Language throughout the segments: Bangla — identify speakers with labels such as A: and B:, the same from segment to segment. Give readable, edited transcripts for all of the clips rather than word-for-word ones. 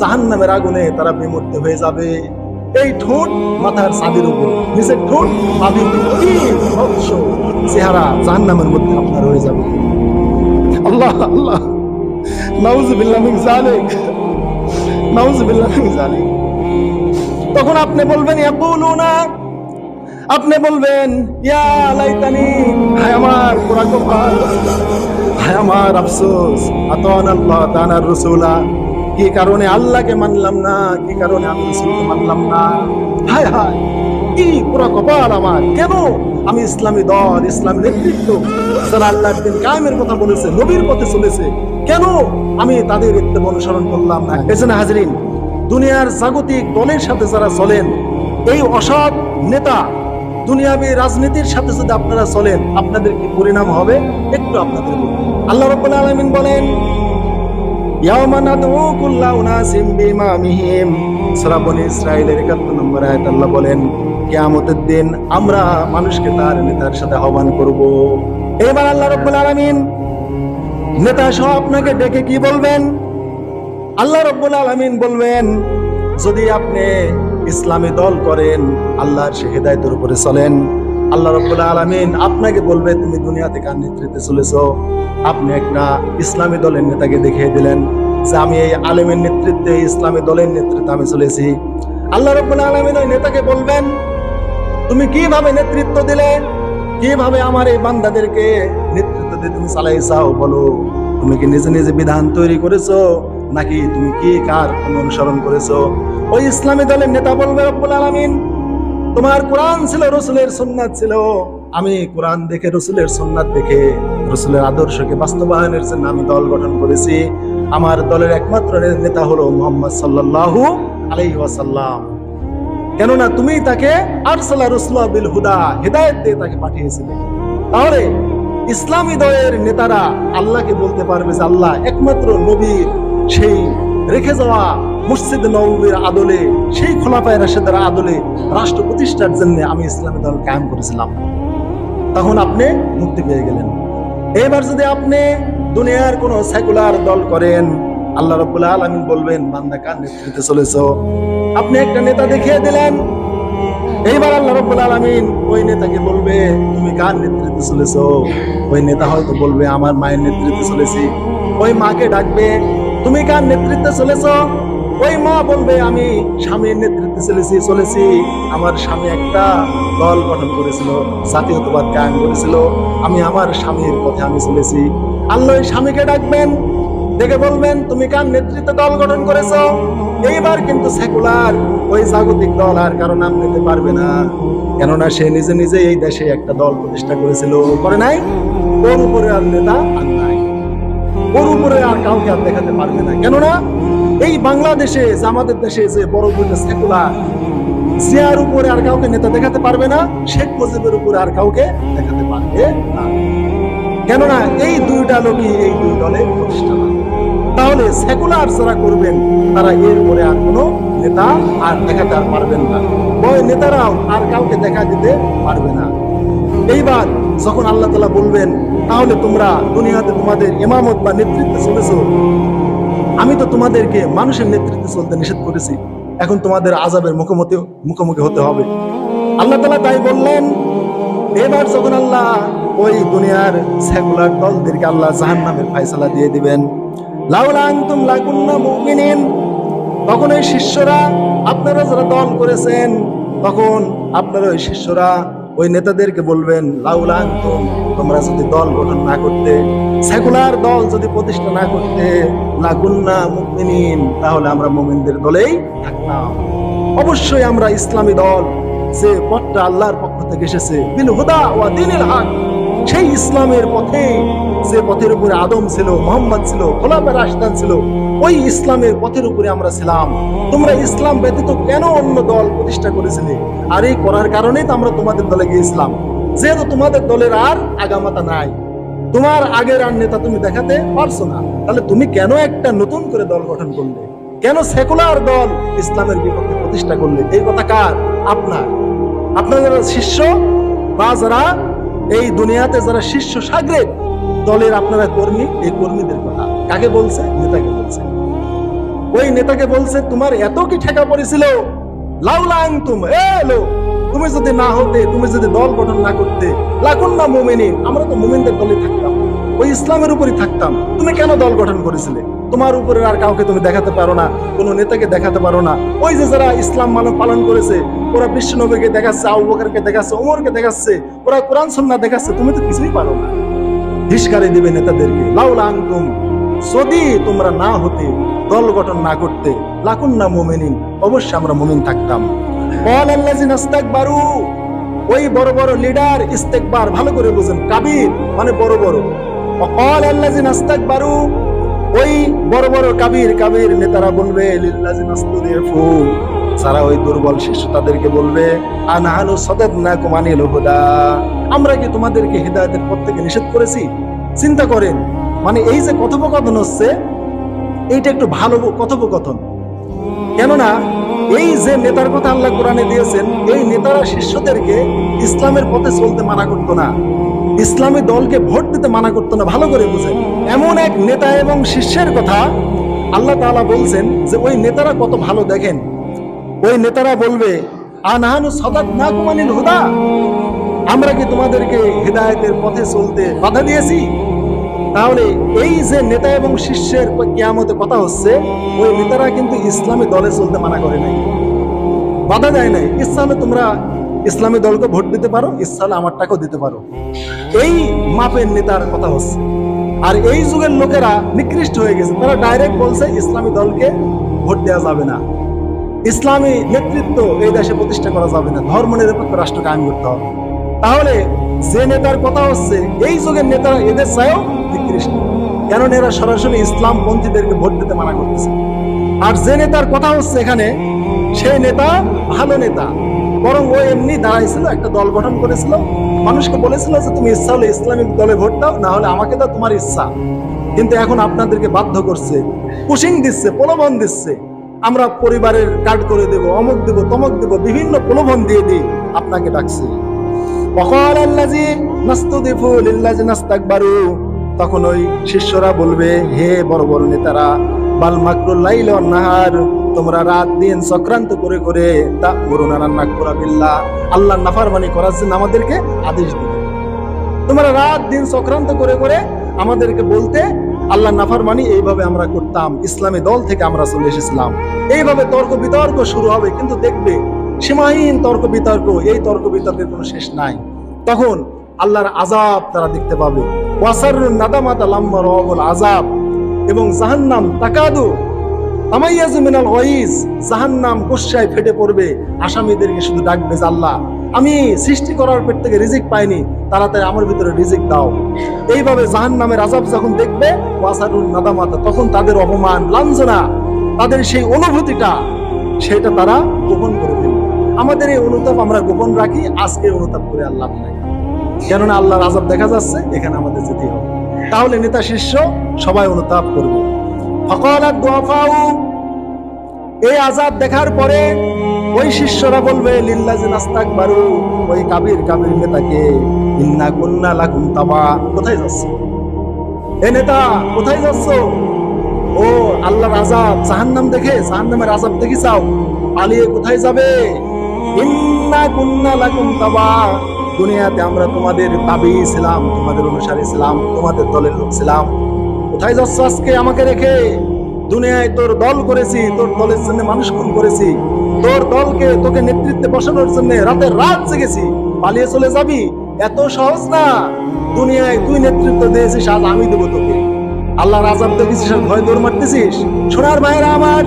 A: জাহান্নামের আগুনে তারা বিমূর্ত হয়ে যাবে। এই ঠোঁট মাথার ছাদের উপর, নিচের ঠোঁট পানির উপর, কি ভৎস চেহারা জাহান্নামের মধ্যে আপনার হয়ে যাবে। আল্লাহ আল্লাহ, নাউযুবিল্লাহ মিন যালিক, নাউযুবিল্লাহ মিন যালিক। তখন আপনি বলবেন ইয়াকুলুনা, আপনি বলবেন ইয়া লাইতানি, হায় আমার পোড়া কপাল, হায় আমার আফসোস, আতান আল্লাহ তানার রাসূলা, কি কারণে আল্লাহকে মানলাম না, কি কারণে আমি রাসূলকে মানলাম না। হায় হায়, কি পোড়া কপাল আমার, কেন আমি ইসলামী দল, ইসলামী নেতৃত্ব যারা আল্লাহর দিন কায়েমের কথা বলেছে, নবীর পথে চলেছে, কেন আমি তাদের ইত্তেবা অনুসরণ করলাম না। এজন্য হাজরিন, দুনিয়ার জাগতিক দলের সাথে যারা চলেন, এই অসৎ নেতা দুনিয়াবী রাজনীতির সাথে যদি আপনারা চলেন, আপনাদের কি পরিণাম হবে একটু আপনাদের বলবো। আল্লাহ রাব্বুল আলামিন বলেন ইয়াওমা নাদউ কুল্লা উনাসিম বিইমামিহিম, সূরা বনী ইসরাঈলের ৭১ নম্বর আয়াত আল্লাহ বলেন কিয়ামতের দিন আমরা মানুষকে তার নেতার সাথে আহ্বান করব। এবার আল্লাহ রাব্বুল আলামিন নেতা সহ আপনাকে ডেকে কি বলবেন? আল্লাহ রাব্বুল আলামিন বলবেন যদি আপনি ইসলামী দল করেন, আল্লাহর সেই হিদায়াতের উপরে চলেন, আল্লাহ রাব্বুল আলামিন আপনাকে বলবে তুমি দুনিয়া থেকে নেতৃত্বে চলেছো। আপনি একটা ইসলামী দলের নেতাকে দেখিয়ে দিলেন যে আমি এই আলেমের নেতৃত্বে, ইসলামী দলের নেতৃত্বে আমি চলেছি। আল্লাহ রাব্বুল আলামিন ওই নেতাকে বলবেন তুমি কিভাবে নেতৃত্ব দিলে, কিভাবে আমার এই বান্দাদেরকে নেতৃত্ব দিয়ে তুমি চালাইছাও, বলো। তুমি কি নিজে নিজে বিধান তৈরি করেছো, নাকি তুমি কি কার অনুসরণ করেছো? ওই ইসলামী দলের নেতা বলবে রব্বুল আলামিন তোমার কোরআন ছিল, রাসূলের সুন্নাত ছিল, আমি কোরআন দেখে, রাসূলের সুন্নাত দেখে, রাসূলের আদর্শকে বাস্তবায়নের জন্য আমি দল গঠন করেছি। আমার দলের একমাত্র নেতা হলো মুহাম্মদ সাল্লাল্লাহু আলাইহি ওয়াসাল্লাম। কেননা তুমি তাকে আরসালা রাসূলা বিল হুদা, হিদায়াত দিয়ে তাকে পাঠিয়েছিলে। তাহলে ইসলামী দলের নেতারা আল্লাহকে বলতে পারবে যে আল্লাহ একমাত্র নবীর সেই রেখে যাওয়া মসজিদ নববীর আদলে, সেই খোলাফায়ে রাশেদের আদলে রাষ্ট্র প্রতিষ্ঠার জন্য আমি ইসলামী দল কায়েম করেছিলাম। তখন আপনি মুক্তি পেয়ে গেলেন। এবার যদি আপনি দুনিয়ার কোন সেকুলার দল করেন, আল্লাহ রাব্বুল আলামিন বলবেন বান্দা কার নেতৃত্বে চলেছো? আপনি একটা নেতা দেখিয়ে দিলেন, এইবার আল্লাহ রাব্বুল আলামিন ওই নেতাকে বলবে তুমি কার নেতৃত্বে চলেছো? ওই নেতা হয়তো বলবে আমার মায়ের নেতৃত্বে চলেছি। ওই মাকে ডাকবে তুমি কার নেতৃত্বে চলেছো? ওই মা বলবে আমি স্বামীর নেতৃত্বে চলেছি। আমার স্বামী একটা দল গঠন করেছিল, জাতীয়তাবাদ কায়েম করেছিল, আমি আমার স্বামীর পথে আমি চলেছি। আল্লাহ ওই স্বামীকে ডাকবেন, দেখে বলবেন তুমি কার নেতৃত্বে দল গঠন করেছো? এইবার কিন্তু সেকুলার ওই জাগতিক দল আর কারো নাম নিতে পারবে না, কেননা সে নিজে নিজে এই দেশে একটা দল প্রতিষ্ঠা করেছিল, করে নাই? ওর উপরে আর নেতা আর নাই, ওর উপরে আর কাউকে আর দেখাতে পারবে না। কেননা এই বাংলাদেশে, আমাদের দেশে যে বড় দুইটা সেকুলার, জিয়ার উপরে আর কাউকে নেতা দেখাতে পারবে না, শেখ মুজিবের উপরে আর কাউকে দেখাতে পারবে না। কেননা এই দুইটা লোকই এই দুই দলের প্রতিষ্ঠা। তাহলে সেকুলার যারা করবেন তারা এর পরে আর কোনো নেতা আর দেখাতে আর পারবেন না, ওই নেতারাও আর কাউকে দেখা দিতে পারবে না। এইবার যখন আল্লাহ তাআলা বলবেন তাহলে তোমরা দুনিয়াতে তোমাদের ইমামত বা নেতৃত্বে চলেছো, আমি তো তোমাদেরকে মানুষের নেতৃত্বে চলতে নিষেধ করেছি, এখন তোমাদের আযাবের মুখোমুখি হতে হবে। আল্লাহ তাআলা তাই বললেন। এবার যখন আল্লাহ ওই দুনিয়ার সেকুলার দলদেরকে আল্লাহ জাহান্নামের ফয়সালা দিয়ে দিবেন, লাউলা আনতুম লাকুন্না মুমিনিন, তখন ওই শিষ্যরা, আপনারা যারা দল করেছেন, তখন আপনারা ওই শিষ্যরা ওই নেতাদেরকে বলবেন লাউলা আনতুম, তোমরা যদি দল গঠন না করতে, সেকুলার দল যদি প্রতিষ্ঠা না করতে, লাকুন্না মুমিনিন, তাহলে আমরা মুমিনদের দলেই থাকতাম। অবশ্যই আমরা ইসলামী দল, যে পথটা আল্লাহর পক্ষ থেকে এসেছে, বিল হুদা ওয়া দীনিল হক, সেই ইসলামের পথে, যে পথের উপরে আদম ছিল, মুহাম্মদ ছিল, খোলাফায়ে রাশিদান ছিল, ওই ইসলামের পথের উপরে আমরা ছিলাম। তোমরা ইসলাম ব্যতীত কেন অন্য দল প্রতিষ্ঠা করেছিলে? আর এই করার কারণেই তো আমরা তোমাদের দলে গিয়েছিলাম। যেহেতু তোমাদের দলের আর আগামাতা নাই, তোমার আগের আর নেতা তুমি দেখাতে পারছো না, তাহলে তুমি কেন একটা নতুন করে দল গঠন করলে? কেন সেকুলার দল ইসলামের বিপক্ষে প্রতিষ্ঠা করলে? এই কথা কার? আপনার। আপনার যারা শিষ্য বা যারা এই দুনিয়াতে যারা শিষ্য সাগরেদ দলের আপনারা কর্মী, এই কর্মীদের কথা কাকে বলছে? নেতাকে বলছে। ওই নেতাকে বলছে, তোমার এত কি ঠেকা পড়েছিল, লাউলা আনতুম, তুমি যদি না হতে, তুমি যদি দল গঠন না করতে, লাকুন্না মুমিনিন, আমরা তো মুমিনদের দলে থাকতাম, ওই ইসলামের উপরই থাকতাম, তুমি কেন দল গঠন করেছিলে? তোমার উপরে আর কাউকে তুমি দেখাতে পারো না, কোন নেতাকে দেখাতে পারো না। ওই যে যারা ইসলাম মানব পালন করেছে, ওরা বিশ্ব নবীকে দেখাচ্ছে, আবু বকরকে দেখাচ্ছে, ওমরকে দেখাচ্ছে, ওরা কোরআন সুন্নাহ দেখাচ্ছে, তুমি তো কিছুই পারো না। ধিক্কার দিবে নেতাদেরকে, লাউলা আনতুম, যদি তোমরা না হতে, দল গঠন না করতে, লাকুন্না মুমিনিন, অবশ্যই আমরা মুমিন থাকতাম। ক্বালাল্লাযিনা ইসতাকবারু, ওই বড় বড় লিডার, ইস্তেকবার ভালো করে বুঝেন, কাবীর মানে বড় বড়। ক্বালাল্লাযিনা ইসতাকবারু, ওই বড় বড় কাবীর নেতারা বলবে, লিল্লাযিনা ইসতুদিফু, যারা ওই দুর্বল শিশু তাদেরকে বলবে, আনহানু সাদাদনাকুম আনিল হুদা, আমরা কি তোমাদেরকে হিদায়াতের পথ থেকে নিষেধ করেছি? চিন্তা করেন, মানে এই যে কথোপকথন হচ্ছে, এইটা একটু ভালো কথোপকথন। কেননা এই যে নেতার কথা আল্লাহ কোরআনে দিয়েছেন, এই নেতারা শিষ্যদেরকে ইসলামের পথে চলতে মানা করতো না, ইসলামী দলকে ভোট দিতে মানা করতো না। ভালো করে বুঝেন, এমন এক নেতা এবং শিষ্যের কথা আল্লাহ তাআলা বলছেন যে ওই নেতারা কত ভালো। দেখেন, ওই নেতারা বলবে, আনহানু সাদাদনাকুম আনিল হুদা, আমরা কি তোমাদেরকে হিদায়াতের পথে চলতে বাধা দিয়েছি? তাহলে এই যে নেতা এবং শিষ্যের কিয়ামতে কথা হচ্ছে, ওই নেতারা কিন্তু ইসলামী দলে চলতে মানা করে নাই, বাধা দেয় নাই। ইচ্ছা হলে তোমরা ইসলামী দলকে ভোট দিতে পারো, ইচ্ছা হলে আমার টাকাও দিতে পারো, এই মাপের নেতার কথা হচ্ছে। আর এই যুগের লোকেরা নিকৃষ্ট হয়ে গেছে, তারা ডাইরেক্ট বলছে ইসলামী দলকে ভোট দেওয়া যাবে না, ইসলামী নেতৃত্ব এই দেশে প্রতিষ্ঠা করা যাবে না, ধর্ম নিরপেক্ষ রাষ্ট্র কায়েম করতে হবে। তাহলে যে নেতার কথা হচ্ছে, এই যুগের নেতারা এদের চাইও নিকৃষ্ট, কেন এরা সরাসরি ইসলাম পন্থীদেরকে ভোট দিতে মানা করতেছে। আর যে নেতার কথা হচ্ছে এখানে, সেই নেতা ভালো নেতা, বরং ও এমনি দাঁড়াইছিল, একটা দল গঠন করেছিল, মানুষকে বলেছিল যে তুমি ইচ্ছা হলে ইসলামিক দলে ভোট দাও, না হলে আমাকে দাও, তোমার ইচ্ছা। কিন্তু এখন আপনাদেরকে বাধ্য করছে, পুশিং দিচ্ছে, প্রলোভন দিচ্ছে, আমরা পরিবারের কার্ড করে দেব, অমুক দেব, তমক দেব, বিভিন্ন প্রলোভন দিয়ে দিই, আপনাকে ডাকছে। তখন ওই শিষ্যরা বলবে, হে বড় বড় নেতারা, বাল মাকরুল লাইল ওয়ান নাহার, তোমরা রাত দিন চক্রান্ত করে করে তা'মুরুনা আন নাকফুরা বিল্লাহ, আল্লাহর নাফরমানি করার জন্য আমাদেরকে আদেশ দিবে। তোমরা রাত দিন চক্রান্ত করে করে আমাদেরকে বলতে আল্লাহর নাফরমানি, এইভাবে আমরা করতাম, ইসলামী দল থেকে আমরা চলে এসেছিলাম। এইভাবে তর্ক বিতর্ক শুরু হবে, কিন্তু দেখবে সীমাহীন তর্ক বিতর্ক, এই তর্ক বিতর্কের কোনো শেষ নাই। তখন আল্লাহর আযাব তারা দেখতে পাবে, ওয়াসারুন নাদামাতা লাম্মা রাউল আযাব, এবং জাহান্নাম তাকাদু তামাইয়াজু মিনাল গায়জ, জাহান্নাম গোস্বায় ফেটে পড়বে, আসামীদেরকে শুধু ডাকবে, আল্লাহ আমি সৃষ্টি করার পেট থেকে রিজিক পাইনি, তাড়াতাড়ি আমার ভিতরে রিজিক দাও। এইভাবে জাহান্নামের আযাব যখন দেখবে, ওয়াসারুন নাদামাতা, তখন তাদের অপমান, লাঞ্ছনা, তাদের সেই অনুভূতিটা, সেটা তারা গোপন করে ফেলবে। আমাদের এই অনুতাপ আমরা গোপন রাখি, আজকে অনুতাপ করে আর লাভ নাই, কেননা আল্লাহর আযাব দেখা যাচ্ছে, এখানে আমাদের যেতে হবে। তাহলে নেতা শিষ্য সবাই অনুতাপ করবে। ফাকালাত দুআফাউ, এই আযাব দেখার পরে ওই শিষ্যরা বলবে, লিল্লাযিনা ইসতাকবারু, ওই কাবীর নেতাকে, ইন্না কুন্না লাকুম তাবা, কোথায় যাচ্ছ এ নেতা, কোথায় যাচ্ছ? ও আল্লাহর আযাব, জাহান্নাম দেখে, জাহান্নামের আযাব দেখি চাও, পালিয়ে কোথায় যাবে? ইন্না কুন্না লাকুম তাবা, দুনিয়াতে আমরা তোমাদের তাবী ছিলাম, তোমাদের অনুসারী ছিলাম, তোমাদের দলের লোক ছিলাম, কোথায় যাচ্ছ আজকে আমাকে রেখে? দুনিয়ায় তোর দল করেছি, তোর দলের জন্য মানুষ খুন করেছি, তোর দলকে, তোকে নেতৃত্বে বসানোর জন্য রাতের রাত জেগেছি, পালিয়ে চলে যাবি? এত সহজ না। দুনিয়ায় তুই নেতৃত্ব দিয়েছিস, আজ আমি দেবো তোকে। আল্লাহর আযাব দেখেছিস আর ভয় দৌড় মারতেছিস? সোনার ভাইয়েরা আমার,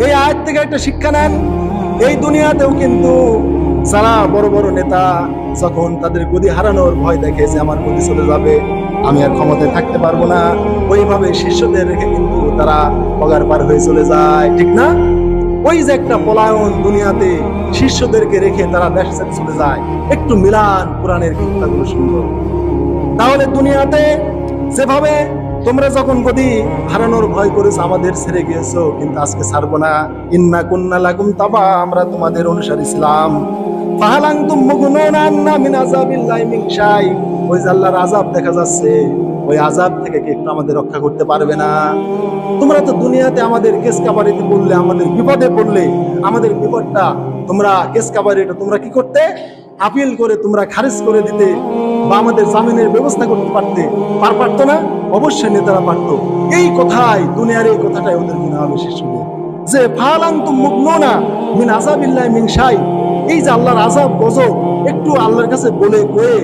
A: এই আয়াত থেকে একটা শিক্ষা নেন। এই দুনিয়াতেও কিন্তু যারা বড় বড় নেতা, যখন তাদের গদি হারানোর ভয় দেখে যে আমার গদি চলে যাবে, আমি আর ক্ষমতায় থাকতে পারবো না, ওইভাবে শিষ্যদের রেখে কিন্তু তারা পগার পার হয়ে চলে যায়, ঠিক না? ওই যে একটা পলায়ন, দুনিয়াতে শিষ্যদেরকে রেখে তারা দেশ ছেড়ে চলে যায়। একটু মিলান কোরআনের কথাগুলো সুন্দর। তাহলে দুনিয়াতে যেভাবে তোমরা যখন গদি হারানোর ভয় করেছো, আমাদের ছেড়ে গিয়েছো, কিন্তু আজকে ছাড়বো না। ইন্না কুন্না লাকুম তাবা, আমরা তোমাদের অনুসারী ছিলাম। ফাহাল আনতুম মুগনুনা আন্না মিন আযাবিল্লাহি মিন শাই, ওই যে আল্লাহর আযাব দেখা যাচ্ছে, ওই আযাব থেকে কি একটু আমাদের রক্ষা করতে পারবে না? তোমরা তো দুনিয়াতে আমাদের কেস কাবারিতে পড়লে, আমাদের বিপদে পড়লে, আমাদের বিপদটা তোমরা কেস কাবারিটা তোমরা কি করতে? আপিল করে তোমরা খারিজ করে দিতে বা আমাদের জামিনের ব্যবস্থা করতে পারতো না? অবশ্যই নেতারা পারতো। এই কথাই, দুনিয়ার এই কথাটাই ওদের মনে হবে শিশুদের, যে ফালান্তুম মুগনুনা মিন আযাবিল্লাহি মিন শাই। এই যে আল্লাহর আযাব গজব একটু আল্লাহর কাছে বলে কয়ে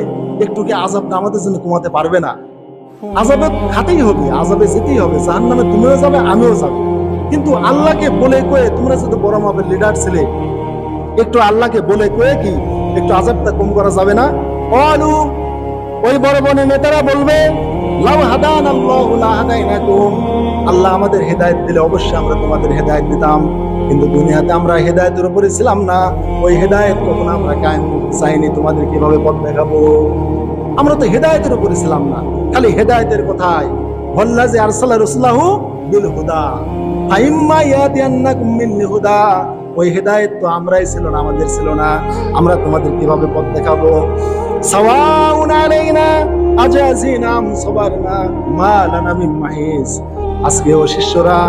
A: একটু কি আযাবটা আমাদের জন্য কমাতে পারবে না? আযাবে খাতেই হবে, আযাবে যেতেই হবে, জাহান্নামে তুমিও যাবে আমিও যাব। কিন্তু আল্লাহকে বলে কয়ে, তোমরা যদি বড় মাপের লিডার ছিলে, একটু আল্লাহকে বলে কয়ে কি একটু আযাবটা কম করা যাবে না? ক্বালু, ওই বড় বড় নেতারা বলবে, লাউ হাদানাল্লাহু লাহাদাইনাকুম, আল্লাহ আমাদের হেদায়েত দিলে অবশ্যই আমরা তোমাদের হেদায়েত দিতাম। কিন্তু দুনিয়াতে আমরা হেদায়েতের উপরে ছিলাম না, ওই হেদায়েত কখনো আমরা কায়েম করতে চাইনি। তোমাদের কিভাবে পথ দেখাবো? আমরা তো হেদায়েতের উপরে ছিলাম না, খালি হেদায়েতের কথাই। ওয়াল্লাযী আরসালা রাসূলাহু বিল হুদা ফাইম্মা ইয়াতিয়ান্নাকুম মিন্নি হুদা, ওই হেদায়েত তো আমরাই ছিল না, আমাদের ছিল না। আমরা তোমাদের কিভাবে পথ দেখাবো? সাওয়াউন আলাইনা আজাজিনা আম সাবারনা মা লানা মিন মাহিস। আজকে ও শিষ্যরা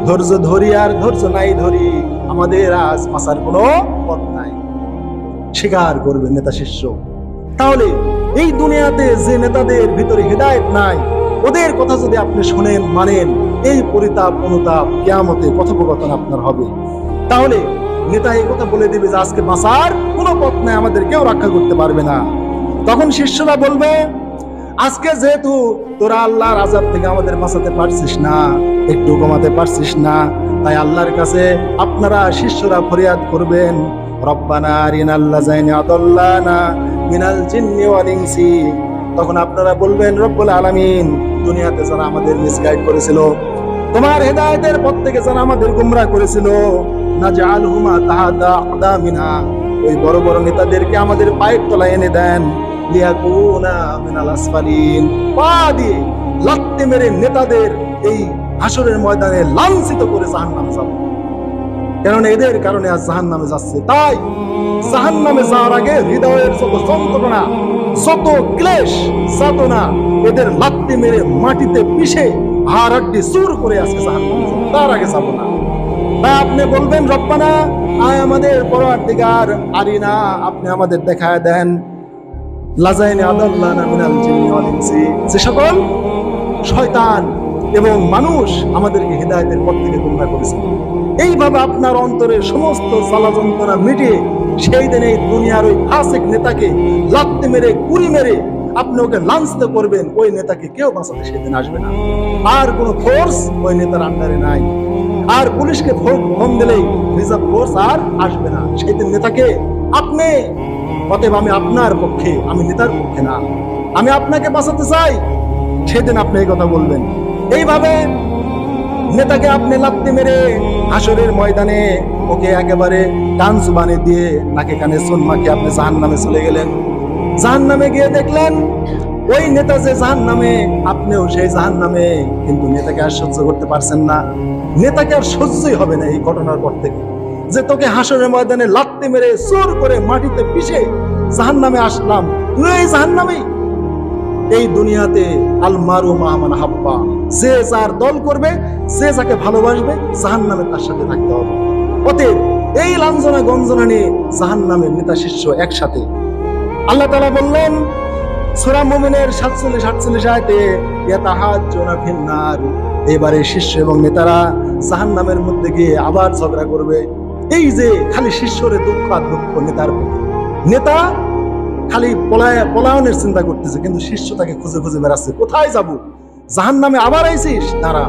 A: ধৈর্য ধরি আর ধৈর্য নাই ধরি, আমাদের আজ বাঁচার কোনো পথ নাই। স্বীকার করবে নেতা শিষ্য। তাহলে এই দুনিয়াতে যে নেতাদের ভিতরে হেদায়েত নাই, ওদের কথা যদি আপনি শুনেন, মানেন, এই পরিতাপ অনুতাপ কিয়ামতে কথোপকথন আপনার হবে। তাহলে নেতা এই কথা বলে দিবে যে আজকে বাঁচার কোনো পথ নাই, আমাদের কেউ রক্ষা করতে পারবে না। তখন শিষ্যরা বলবে, আজকে যেহেতু তোরা আল্লাহর আযাব থেকে আমাদের বাঁচাতে পারছিস না, একটু কমাতে পারছিস না, তাই আল্লাহর কাছে আপনারা শিষ্যরা ফরিয়াদ করবেন, রব্বানা আরিনাল লাযাইনি আদাল্লানা মিনাল জিন্নি ওয়াল ইনসি। তখন আপনারা বলবেন, রব্বুল আলামিন, দুনিয়াতে যারা আমাদের মিসগাইড করেছিল, তোমার হেদায়েতের পথ থেকে যারা আমাদের গোমরাহ করেছিল, নাজআলহুমা তাহাতা আকদামিনা, ওই বড় বড় নেতাদেরকে আমাদের পায়ের তলায় এনে দেন, লিয়াকুনা মিনাল আসফালিন, পা দিয়ে লাত্তি মেরে নেতাদের এই হাসরের ময়দানে লাঞ্ছিত করে জাহান্নামে যাব। কারণ এদের কারণে আজ জাহান্নামে যাচ্ছে। তাই জাহান্নামে যাওয়ার আগে হৃদয়ের যত যন্ত্রণা, যত ক্লেশ যাতনা, এদের লাত্তি মেরে মাটিতে পিষে হাড় হাড্ডি চুর করে আজকে জাহান্নামে যাব, তার আগে যাব না। তাই আপনি বলবেন, রব্বানা, আয় আমাদের পরওয়ারদিগার, আরিনা, আপনি আমাদের দেখায় দেন, লাযাইনি আদাল্লানা মিনাল জিন্নি ওয়াল ইনসি, যে সকল শয়তান এবং মানুষ আমাদেরকে হেদায়েতের পথ থেকে গোমরাহ করেছে। এইভাবে আপনার অন্তরের সমস্ত জ্বালা যন্ত্রণা মিটিয়ে সেই দিন এই দুনিয়ার ওই ফাসিক নেতাকে লাত্তি মেরে কুড়ি মেরে আপনি ওকে লাঞ্ছিত করবেন। ওই নেতাকে কেউ বাঁচাতে সেদিন আসবে না, আর কোনো ফোর্স ওই নেতার আন্ডারে নাই। আর পুলিশকে ফোন দিলেই রিজার্ভ ফোর্স আর আসবে না সেদিন নেতাকে। আপনি অতএব আমি আপনার পক্ষে, আমি নেতার পক্ষে না, আমি আপনাকে বাঁচাতে চাই, সেদিন আপনি এই কথা বলবেন। এইভাবে নেতাকে আপনি লাত্তি মেরে হাসরের ময়দানে ওকে একেবারে কান জুবানে দিয়ে নাকে কানে চুন মাখিয়ে আপনি জাহান্নামে চলে গেলেন। জাহান্নামে গিয়ে দেখলেন ওই নেতা যে জাহান্নামে, আপনিও সেই জাহান্নামে, কিন্তু নেতাকে আর সহ্য করতে পারছেন না। নেতাকে আর সহ্যই হবে না এই ঘটনার পর থেকে, যে তোকে হাসরের ময়দানে লাত্তি মেরে চোর করে মাটিতে পিষে জাহান্নামে আসলাম, তুই এই জাহান্নামে। এই দুনিয়াতে আল মারু মা মান হাব্বা, যে যার দল করবে, যে যাকে ভালোবাসবে, জাহান্নামে তার সাথে থাকতে হবে। অতএব এই লাঞ্ছনা গঞ্জনা নিয়ে জাহান্নামের নেতা শিষ্য একসাথে। আল্লাহ তাআলা বললেন সূরা মুমিনের 47-48 আয়াতে, ইয়াতাহাজ্জুনা ফিন্নার, এবারে শিষ্য এবং নেতারা জাহান্নামের মধ্যে গিয়ে আবার ঝগড়া করবে। এই যে খালি শিষ্যরে দুঃখ আর দুঃখ নেতার প্রতি, নেতা খালি পলায়নের চিন্তা করতেছে, কিন্তু শিষ্য তাকে খুঁজে খুঁজে বেড়াচ্ছে, কোথায় যাব, জাহান্নামে আবার আইছিস। তারা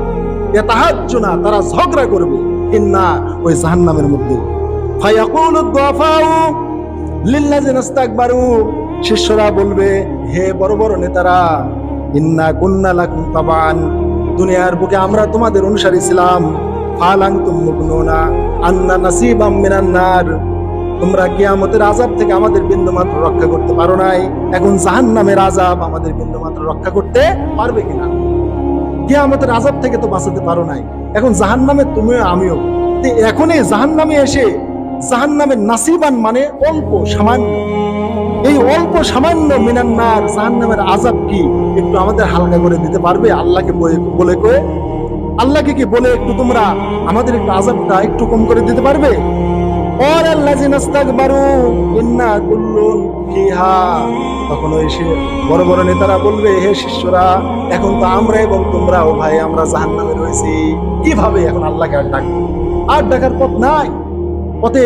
A: ইয়াতাহাজ্জুনা, তারা ঝগড়া করবে ফিন্নার, ওই জাহান্নামের মধ্যে। ফায়াকুলুদ দুআফাউ লিল্লাযিনা ইসতাকবারু, শিষ্যরা বলবে, হে বড় বড় নেতারা, ইন্না কুন্না লাকুম তাবান, দুনিয়ার বুকে আমরা তোমাদের অনুসারী ছিলাম, ফালানতুম মুগনুনা আন্না নাসিবাম মিনান নার, তোমরা কিয়ামতের আযাব থেকে আমাদের বিন্দুমাত্র রক্ষা করতে পারো নাই, এখন জাহান্নামের আযাব আমাদের বিন্দুমাত্র রক্ষা করতে পারবে কিনা? কিয়ামতের আযাব থেকে তো বাঁচাতে পারো নাই, এখন জাহান্নামে তুমিও আমিও। এখনই জাহান্নামে এসে, জাহান্নামের নাসিবান মানে অল্প সামান্য, এই অল্প সামান্য মিনান্নার জাহান্নামের আযাব কি একটু আমাদের হালকা করে দিতে পারবে? আল্লাহকে বলে কয়ে, আল্লাহকে কি বলে একটু তোমরা আমাদের একটু আযাবটা একটু কম করে দিতে পারবে? তখন ওই সে বড় বড় নেতারা বলবে, হে শিষ্যরা, এখন তো আমরা এবং তোমরা, ও ভাই, আমরা জাহান্নামে রয়েছি, কিভাবে এখন আল্লাহকে আর ডাকবো? আর ডাকার পথ নাই। পথে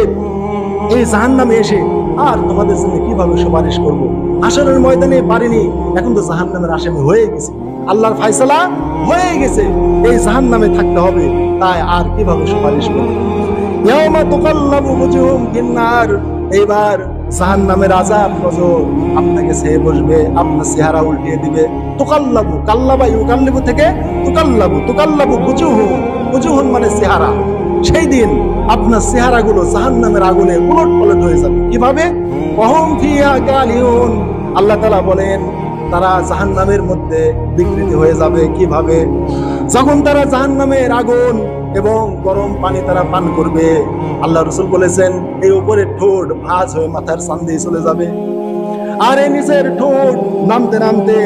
A: এই জাহান্নামে এসে আর তোমাদের জন্য কিভাবে সুপারিশ করব? হাসরের ময়দানে পারিনি, এখন তো জাহান্নামের আসামি হয়ে গেছে, আল্লাহর ফায়সালা হয়ে গেছে, এই জাহান্নামে থাকতে হবে, তাই আর কিভাবে সুপারিশ করব? ইয়াউমা তুকাল্লাবু বুজুহুম ফিন্নার, এইবার জাহান্নামের আযাব নজর আপনাকে চেয়ে বসবে, আপনার চেহারা উল্টিয়ে দিবে। তুকাল্লাবু, কাল্লাবা ইউকাল্লিবু থেকে তুকাল্লাবু, তুকাল্লাবু বুজুহুম, বুজুহুম মানে চেহারা। সেই দিন আপনার চেহারাগুলো জাহান্নামের আগুনে উলটপালট হয়ে যাবে। কিভাবে? ওয়াহুম ফিহা কালিউন, আল্লাহ তাআলা বলেন তারা জাহান্নামের মধ্যে বিকৃতি হয়ে যাবে। কিভাবে? যখন তারা জাহান্নামের আগুন এবং গরম পানি তারা পান করবে, আল্লাহ রাসূল বলেছেন এই উপরের ঠোঁট ভাঁজ হয়ে মাথার সামনে চলে যাবে, আর এই নিচের ঠোঁট নামতে নামতে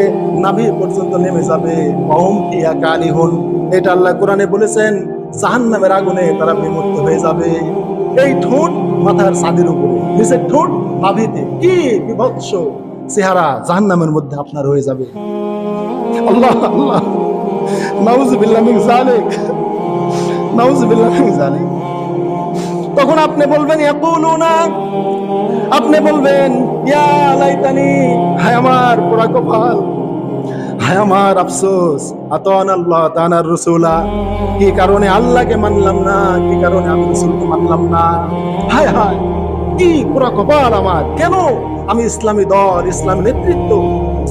A: নাভি পর্যন্ত নেমে যাবে। ওয়াহুম ফিহা কালিহুন, এটা আল্লাহ কোরআনে বলেছেন, জাহান্নামের আগুনে তারা বিমূর্ত হয়ে যাবে। এই ঠোঁট মাথার ছাদের উপরে, নিচের ঠোঁট নাভিতে, কি বিভৎস চেহারা জাহান্নামের মধ্যে আপনার হয়ে যাবে। আল্লাহ আল্লাহ, নাউযুবিল্লাহ মিন যালিক, নাউযুবিল্লাহ মিন যালিক। তখন আপনি বলবেন, ইয়াকুলুনা, আপনি বলবেন, ইয়া লাইতানি, হায় আমার পোড়া কপাল, হায় আমার আফসোস, আতানা আল্লাহ তাআলার রাসূলা, কি কারণে আল্লাহকে মানলাম না, কি কারণে আমি রাসূলকে মানলাম না, হায় হায় কি পোড়া কপাল আমার, কেন আমি ইসলামী দল, ইসলামী নেতৃত্ব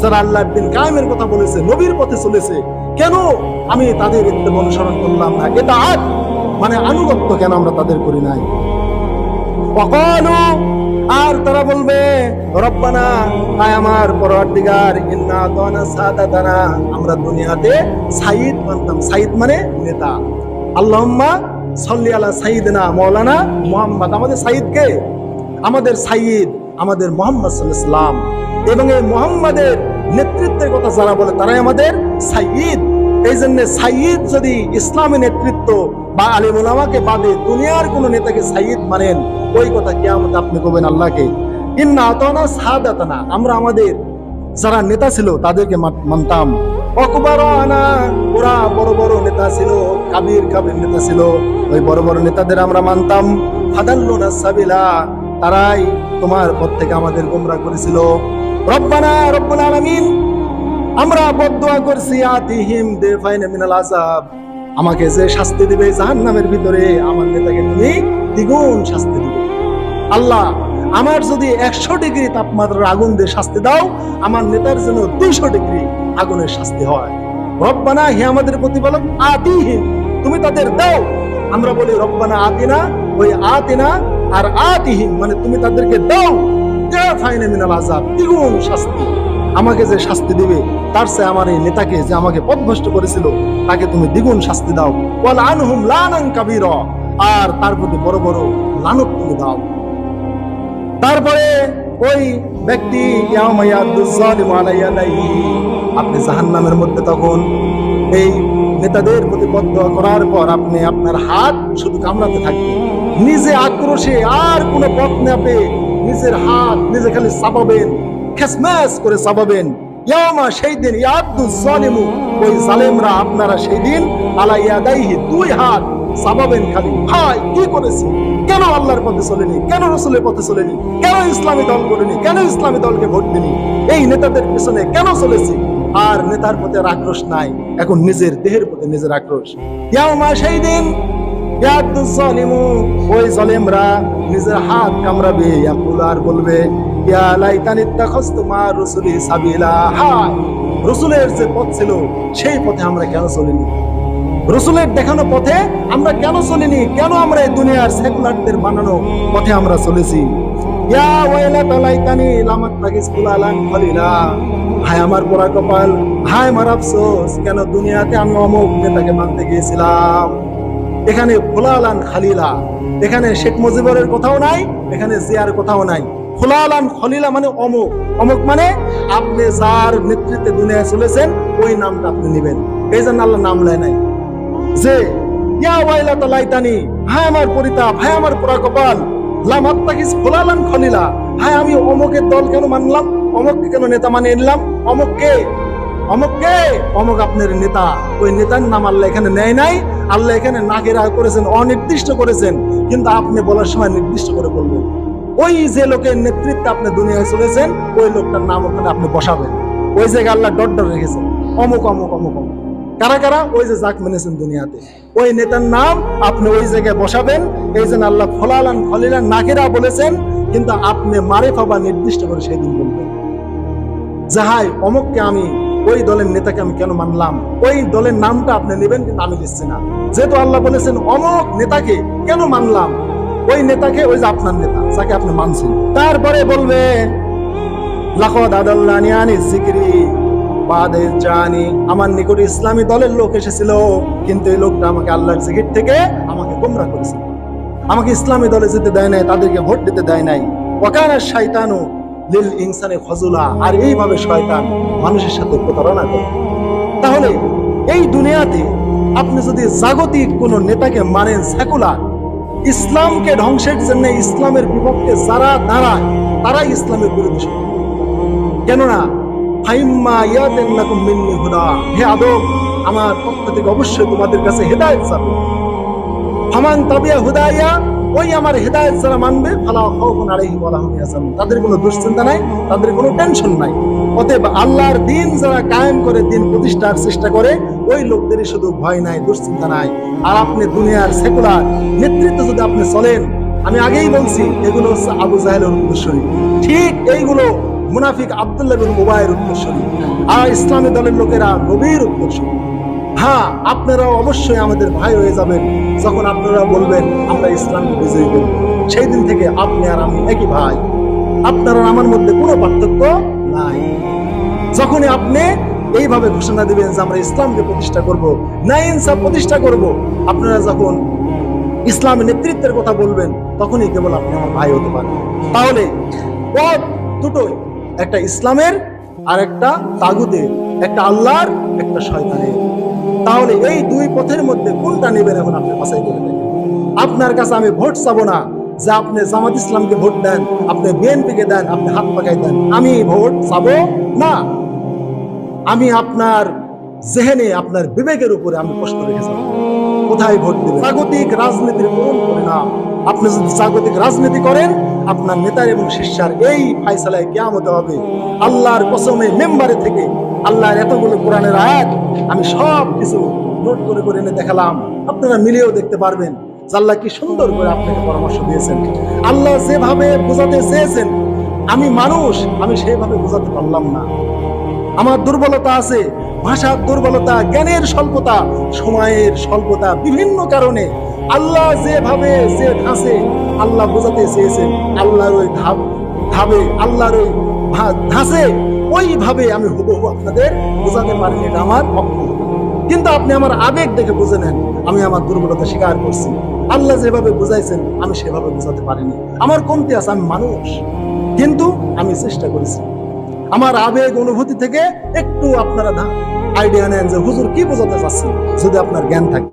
A: যারা আল্লাহর দ্বীন কায়েমের কথা বলেছে, নবীর পথে চলেছে, কেন আমি তাদের ইত্তেবা অনুসরণ করলাম না? ইতাআত মানে আনুগত্য কেন আমরা তাদের করি নাই? ওয়াকালু, আর তারা বলবে, রব্বানা, আয় আমার পরওয়ারদিগার, ইন্না আতানা সাদাতানা, আমরা দুনিয়াতে সাইয়্যিদ মানতাম, সাইয়্যিদ মানে নেতা, আল্লাহুম্মা সাল্লি আলা সাইয়্যিদিনা মাওলানা মুহাম্মদ, আমাদের সাইয়্যিদ কে? আমাদের সাইয়্যিদ আমাদের মুহাম্মদ সাল্লাল্লাহু আলাইহি ওয়াসাল্লাম, এবং এই মুহাম্মাদের নেতৃত্বের কথা যারা বলে তারাই আমাদের সাইয়্যিদ। এই জন্য সাইয়্যিদ যদি ইসলামী নেতৃত্ব বা আলেম উলামাকে বাদে দুনিয়ার কোন নেতাকে সাইয়্যিদ মানেন, ওই কথা কিয়ামতে আপনি কবেন আল্লাহকে, ইন্না আতানা সাদাতানা, আমরা আমাদের যারা নেতা ছিল তাদেরকে মানতাম, অকবারানা, ওরা বড় বড় নেতা ছিল, কাবির কাবির নেতা ছিল, ওই বড় বড় নেতাদের আমরা মানতাম, ফাদাল্লুনা সাবিলা, তারাই তোমার পথ থেকে আমাদের গোমরাহ করেছিল। রব্বানা রব্বুল আলামিন, আমরা বদদুয়া করছি, আতিহিম দিফাইনা মিনাল আযাব, আমাকে যে শাস্তি দিবে জাহান্নামের ভিতরে, আমার নেতাকে তুমি দ্বিগুণ শাস্তি দিবে। আল্লাহ, আমার যদি 100 ডিগ্রি তাপমাত্রার আগুন দিয়ে শাস্তি দাও, আমার নেতার জন্য 200 ডিগ্রি আগুনের শাস্তি হয়। রব্বানা, হে আমাদের প্রতিপালক, আতিহিম, তুমি তাদের দাও। আমরা বলি রব্বানা আতিনা, ওই আতিনা আর আতিহিম মানে তুমি তাদেরকে দাও, দিফাইনা মিনাল আযাব, দ্বিগুণ শাস্তি। আমাকে যে শাস্তি দিবে তার চেয়ে আমার এই নেতাকে যে আমাকে পথভ্রষ্ট করেছিল তাকে তুমি দ্বিগুণ শাস্তি দাও। ওয়াল আনহুম লানান কাবীরা, আর তার প্রতি বড় বড় লানত তুমি দাও। তারপরে ওই ব্যক্তি ইয়াউমা ইয়াদুজ জালিমু আলা ইয়াদাইহি, আপনি জাহান্নামের মধ্যে তখন এই নেতাদের প্রতি বদদুয়া করার পর আপনি আপনার হাত শুধু কামড়াতে থাকবেন, নিজে আক্রোশে আর কোনো পথ না পেয়ে নিজের হাত নিজে খালি চাপাবেন, খেসমেস করে চাপাবেন। ইয়াউমা, সেই দিন, ইয়াদুজ জালিমু, ওই জালেমরা আপনারা সেই দিন আলা ইয়াদাইহি, 2 হাত চাপাবেন খালি, হায় কি করেছি, কেন আল্লাহর পথে চলেনি, কেন রাসূলের পথে চলেনি, কেন ইসলামী দল করেনি, কেন ইসলামী দলকে ভোট দিনি, এই নেতাদের পিছনে কেন চলেছি। আর নেতার প্রতি আর আক্রোশ নাই, এখন নিজের দেহের প্রতি নিজের আক্রোশ। ইয়াউমা, সেই দিন, ইয়াদুজ জালিমু, ওই জালেমরা নিজের হাত কামড়াবে, ইয়াকুল, আর বলবে, ইয়া লাইতানি ইত্তাখাযতু মা রাসূলি সাবিলা, হায় রাসূলের যে পথ ছিল সেই পথে আমরা কেন চলিনি, রাসূলের দেখানো পথে আমরা কেন চলিনি, কেন আমরা এই দুনিয়ার সেকুলারদের বানানো পথে আমরা চলেছি। ইয়া ওয়াইলাতা লাইতানি লাম আত্তাখিজ ফুলালান খলিলা, হায় আমার পোড়া কপাল, হায় আমার আফসোস, কেন দুনিয়াতে আমি অমুক নেতাকে মানতে গিয়েছিলাম। এখানে ফুলালান খালিলা, এখানে শেখ মুজিবুরের কথাও নাই, এখানে জিয়ার কথাও নাই, ফুলালান খলিলা মানে অমুক, অমুক মানে আপনি যার নেতৃত্বে দুনিয়ায় চলেছেন ওই নামটা আপনি নেবেন। এই জন্য আল্লাহ নাম লেয় নাই যে ইয়া ওয়াইলাতা লাইতানি, হায় আমার পরিতাপ, হায় আমার পোড়া কপাল, লাম আত্তাকিস ফুলালান খলিলা, হায় আমি অমুকের দল কেন মানলাম, অমুককে কেন নেতা মানে নিলাম, অমুককে অমুককে, অমুক আপনার নেতা, ওই নেতার নাম আল্লাহ এখানে নেয় নাই। আল্লাহ এখানে নাকেরা করেছেন, অনির্দিষ্ট করেছেন, কিন্তু আপনি বলার সময় নির্দিষ্ট করে বলবেন। ওই যে লোকের নেতৃত্বে আপনি দুনিয়ায় চলেছেন ওই লোকটার নাম ওখানে আপনি বসাবেন। ওই জায়গায় আল্লাহ ডট ডট রেখেছেন, অমুক অমুক অমুক অমুক। কারা কারা? ওই যে যাক মেনেছেন দুনিয়াতে, ওই নেতার নাম আপনি ওই জায়গায় বসাবেন। এই জন্য আল্লাহ ফলালান খলিলান নাকেরা বলেছেন, কিন্তু আপনি মারেফা বা নির্দিষ্ট করে সেই দিন বলবেন যাহাই অমুককে আমি, ওই দলের নেতাকে আমি কেন মানলাম, ওই দলের নামটা আপনি নেবেন, কিন্তু আমি লিখছি না। যেহেতু আল্লাহ বলেছেন অমুক নেতাকে কেন মানলাম, ওই নেতাকে, ওই যে আপনার নেতা যাকে আপনি মানছেন। তারপরে বলবে লাকাদ আদাল্লানি আনিজ যিকরি বাদা ইয জানি, আমার নিকটে ইসলামী দলের লোক এসেছিল, কিন্তু এই লোকটা আমাকে আল্লাহর জিকির থেকে আমাকে গোমরাহ করেছে, আমাকে ইসলামী দলে যেতে দেয় নাই, তাদেরকে ভোট দিতে দেয় নাই। ওয়া কানা শাইতানু লিল ইনসানি খাযুলা, আর এইভাবে শয়তান মানুষের সাথে প্রতারণা করে। তাহলে এই দুনিয়াতে আপনি যদি জাগতিক কোন নেতাকে মানেন, সেকুলার, ইসলামকে ধ্বংসের জন্য, ইসলামের বিপক্ষে যারা দাঁড়ায় তারাই ইসলামের বিরোধী শক্তি। কেননা ফাইম্মা ইয়াতিল্লাকুম মিন্নি হুদা, হে আদম আমার পক্ষ থেকে অবশ্যই তোমাদের কাছে হেদায়েত যাবে। ফামান তাবিয়া হুদায়া, ওই আমার হেদায়েত যারা মানবে, ফালা খাউফুন আলাইহিম ওয়া লা হুম ইয়াহজানুন, তাদের কোনো দুশ্চিন্তা নাই, তাদের কোনো টেনশন নাই। অতএব আল্লাহর দ্বীন যারা কায়েম করে, দ্বীন প্রতিষ্ঠার চেষ্টা করে, ওই লোকদেরই শুধু ভয় নাই, দুশ্চিন্তা নাই। আর আপনি দুনিয়ার সেকুলার নেতৃত্ব যদি আপনি চলেন, আমি আগেই বলছি এগুলো হচ্ছে আবু জাহেলের উত্তরসূরি, ঠিক এইগুলো মুনাফিক আব্দুল্লাহ বিন উবাইয়ের উত্তরসূরি, আর ইসলামী দলের লোকেরা নবীর উত্তরসূরি। হ্যাঁ, আপনারা অবশ্যই আমাদের ভাই হয়ে যাবেন যখন আপনারা বলবেন আমরা ইসলামকে বিজয়ী করব। সেই দিন থেকে আপনি আর আমি একই ভাই, আপনার আর আমার মধ্যে কোনো পার্থক্য নাই। যখনই আপনি এইভাবে ঘোষণা দিবেন যে আমরা ইসলামকে প্রতিষ্ঠা করব, ন্যায় ইনসাফ প্রতিষ্ঠা করব, আপনারা যখন ইসলামের নেতৃত্বের কথা বলবেন, তখনই কেবল আপনি আমার ভাই হতে পারেন। তাহলে পথ দুটোই, একটা ইসলামের আর একটা তাগুতের, একটা আল্লাহর একটা শয়তানের। তাহলে এই দুই পথের মধ্যে কোনটা নেবেন এখন আপনি বাছাই করে নেবেন। আপনার কাছে আমি ভোট চাবো না যে আপনি জামাত ইসলামকে ভোট দেন, আপনি বিএনপিকে দেন, আপনি হাত পাকাই দেন, আমি ভোট চাবো না। আমি আপনার জেহেনে, আপনার বিবেকের উপরে আমি প্রশ্ন রেখে যাব, কোথায় ভোট দেবেন। জাগতিক রাজনীতির করুন পরিণাম, আপনি যদি জাগতিক রাজনীতি করেন, আপনার নেতার এবং শিষ্যার এই ফায়সালায় কিয়ামত হবে। আল্লাহর কসমে মেম্বারে থেকে আল্লাহর এতগুলো কোরআনের আয়াত আমি সব কিছু নোট করে করে এনে দেখালাম, আপনারা মিলিয়েও দেখতে পারবেন যে আল্লাহ কি সুন্দর করে আপনাকে পরামর্শ দিয়েছেন। আল্লাহ যেভাবে বোঝাতে চেয়েছেন, আমি মানুষ, আমি সেইভাবে বোঝাতে পারলাম না। আমার দুর্বলতা আছে, ভাষার দুর্বলতা, জ্ঞানের স্বল্পতা, সময়ের স্বল্পতা, বিভিন্ন কারণে আল্লাহ যেভাবে যে ধাঁচে আল্লাহ বোঝাতে চেয়েছেন, আল্লাহর ওই ধাবে, আল্লাহর ওই ধাঁচে ওইভাবে আমি হুবহু আপনাদের বোঝাতে পারিনি, এটা আমার অক্ষম। কিন্তু আপনি আমার আবেগ দেখে বুঝে নেন, আমি আমার দুর্বলতা স্বীকার করছি। আল্লাহ যেভাবে বুঝাইছেন আমি সেভাবে বোঝাতে পারিনি, আমার কমতি আছে, আমি মানুষ, কিন্তু আমি চেষ্টা করেছি। আমার আবেগ অনুভূতি থেকে একটু আপনারা আইডিয়া নেন যে হুজুর কি বোঝাতে চাচ্ছেন, যদি আপনার জ্ঞান থাকে।